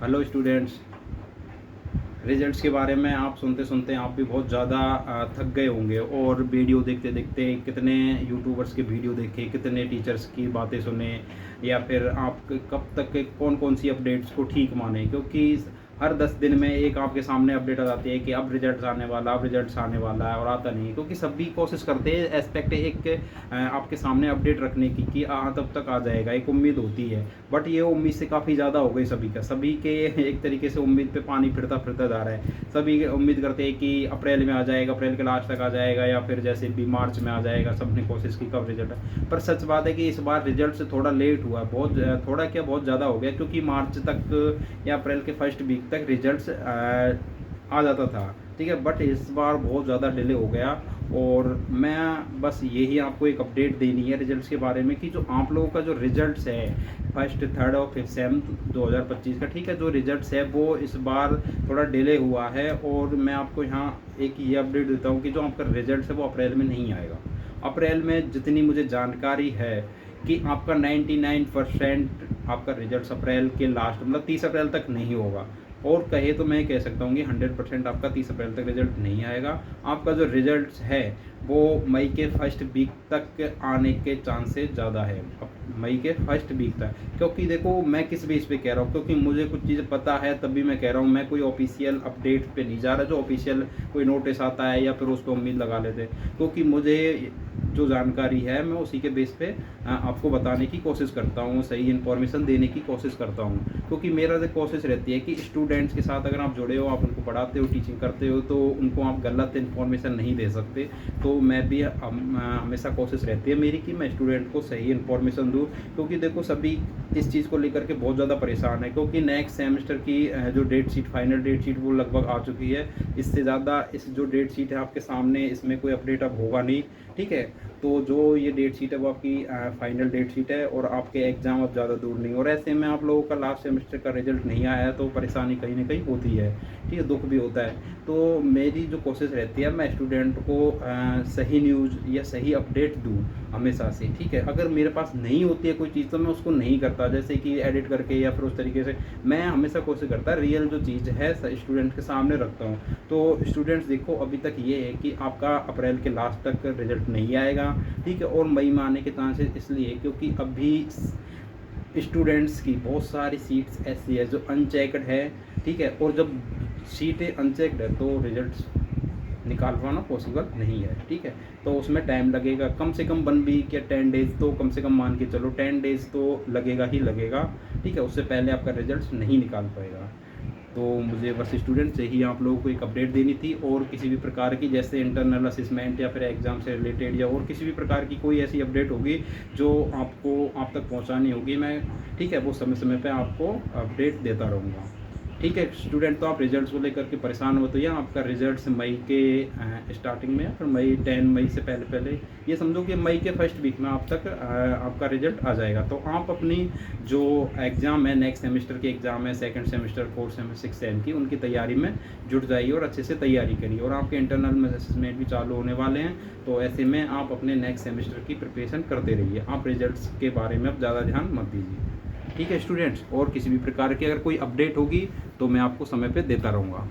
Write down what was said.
Hello students. Results के बारे में आप सुनते सुनते आप भी बहुत ज़्यादा थक गए होंगे और वीडियो देखते देखते कितने यूट्यूबर्स के वीडियो देखे, कितने टीचर्स की बातें सुने, या फिर आप कब तक कौन कौन सी अपडेट्स को ठीक माने, क्योंकि हर 10 दिन में एक आपके सामने अपडेट आ जाती है कि अब रिजल्ट्स आने वाला, अब रिजल्ट्स आने वाला है, और आता नहीं है। क्योंकि सभी कोशिश करते हैं एस्पेक्ट एक आपके सामने अपडेट रखने की कि हाँ तब तक आ जाएगा, एक उम्मीद होती है। बट ये उम्मीद से काफ़ी ज़्यादा हो गई सभी का, सभी के एक तरीके से उम्मीद पे पानी फिरता फिरता जा रहा है। सभी उम्मीद करते हैं कि अप्रैल में आ जाएगा, अप्रैल के लास्ट तक आ जाएगा, या फिर जैसे भी मार्च में आ जाएगा। सब ने कोशिश की कब रिजल्ट है, पर सच बात है कि इस बार रिजल्ट से थोड़ा लेट हुआ, बहुत थोड़ा क्या बहुत ज़्यादा हो गया, क्योंकि मार्च तक या अप्रैल के फर्स्ट वीक तक रिजल्ट्स आ जाता था, ठीक है। बट इस बार बहुत ज़्यादा डिले हो गया, और मैं बस यही आपको एक अपडेट देनी है रिजल्ट्स के बारे में कि जो आप लोगों का जो रिजल्ट्स है फर्स्ट, थर्ड और फिफ्थ सेम 2025 का, ठीक है, जो रिजल्ट्स है वो इस बार थोड़ा डिले हुआ है। और मैं आपको यहाँ एक ये अपडेट देता हूँ कि जो आपका रिजल्ट है वो अप्रैल में नहीं आएगा। अप्रैल में जितनी मुझे जानकारी है कि आपका 99% आपका रिजल्ट अप्रैल के लास्ट मतलब 30 अप्रैल तक नहीं होगा, और कहे तो मैं कह सकता हूँ कि 100% आपका 30 अप्रैल तक रिजल्ट नहीं आएगा। आपका जो रिजल्ट है वो मई के फर्स्ट वीक तक आने के चांसेस ज़्यादा है, मई के फर्स्ट वीक तक। क्योंकि देखो मैं किस बेस पे कह रहा हूँ, क्योंकि मुझे कुछ चीज़ें पता है तभी मैं कह रहा हूँ। मैं कोई ऑफिशियल अपडेट पे नहीं जा रहा, जो ऑफिशियल कोई नोटिस आता है या फिर उस पर उम्मीद लगा लेते, क्योंकि मुझे जो जानकारी है मैं उसी के बेस पे आपको बताने की कोशिश करता हूँ, सही इन्फॉर्मेशन देने की कोशिश करता हूँ। क्योंकि मेरा जो कोशिश रहती है कि स्टूडेंट्स के साथ अगर आप जुड़े हो, आप उनको पढ़ाते हो, टीचिंग करते हो, तो उनको आप गलत इन्फॉर्मेशन नहीं दे सकते। तो मैं भी हमेशा कोशिश रहती है मेरी कि मैं स्टूडेंट को सही इन्फॉर्मेशन दूँ। क्योंकि देखो सभी इस चीज़ को लेकर के बहुत ज़्यादा परेशान है, क्योंकि नेक्स्ट सेमेस्टर की जो date sheet, final date sheet वो लगभग आ चुकी है। इससे ज़्यादा इस जो डेट शीट है आपके सामने, इसमें कोई अपडेट अब होगा नहीं, ठीक है। तो जो ये डेट शीट है वो आपकी फाइनल डेट शीट है, और आपके एग्ज़ाम अब ज़्यादा दूर नहीं। और ऐसे में आप लोगों का लास्ट सेमेस्टर का रिजल्ट नहीं आया है तो परेशानी कहीं ना कहीं होती है, ठीक है, दुख भी होता है। तो मेरी जो कोशिश रहती है मैं स्टूडेंट को सही न्यूज़ या सही अपडेट दूँ हमेशा से, ठीक है। अगर मेरे पास नहीं होती है कोई चीज़ तो मैं उसको नहीं करता, जैसे कि एडिट करके या फिर उस तरीके से। मैं हमेशा कोशिश करता रियल जो चीज़ है स्टूडेंट के सामने रखता हूँ। तो स्टूडेंट्स देखो अभी तक ये है कि आपका अप्रैल के लास्ट तक रिजल्ट नहीं आएगा, ठीक है, और मई में आने के चांसेस इसलिए क्योंकि अभी स्टूडेंट्स की बहुत सारी सीट्स ऐसी है जो अनचेक्ड है, ठीक है। और जब सीटें अनचेक्ड है तो रिजल्ट निकाल पाना पॉसिबल नहीं है, ठीक है। तो उसमें टाइम लगेगा, कम से कम 1 वीक या 10 डेज़ तो कम से कम मान के चलो, 10 डेज़ तो लगेगा ही लगेगा, ठीक है। उससे पहले आपका रिजल्ट नहीं निकाल पाएगा। तो मुझे बस स्टूडेंट से ही आप लोगों को एक अपडेट देनी थी, और किसी भी प्रकार की जैसे इंटरनल असेसमेंट या फिर एग्ज़ाम से रिलेटेड या और किसी भी प्रकार की कोई ऐसी अपडेट होगी जो आपको आप तक पहुंचानी होगी, मैं, ठीक है, वो समय समय पे आपको अपडेट देता रहूँगा, ठीक है स्टूडेंट। तो आप रिजल्ट्स को लेकर के परेशान हो तो या आपका रिजल्ट्स मई के स्टार्टिंग में या फिर मई 10 मई से पहले पहले, ये समझो कि मई के फर्स्ट वीक में आप तक आपका रिजल्ट आ जाएगा। तो आप अपनी जो एग्ज़ाम है, नेक्स्ट सेमेस्टर के एग्ज़ाम है, second semester, fourth semester, six same की, उनकी तैयारी में जुट जाइए और अच्छे से तैयारी करिए। और आपके इंटरनल असेसमेंट भी चालू होने वाले हैं, तो ऐसे में आप अपने नेक्स्ट सेमेस्टर की प्रिपरेशन करते रहिए। आप रिजल्ट्स के बारे में अब ज़्यादा ध्यान मत दीजिए, ठीक है स्टूडेंट्स। और किसी भी प्रकार की अगर कोई अपडेट होगी तो मैं आपको समय पे देता रहूँगा।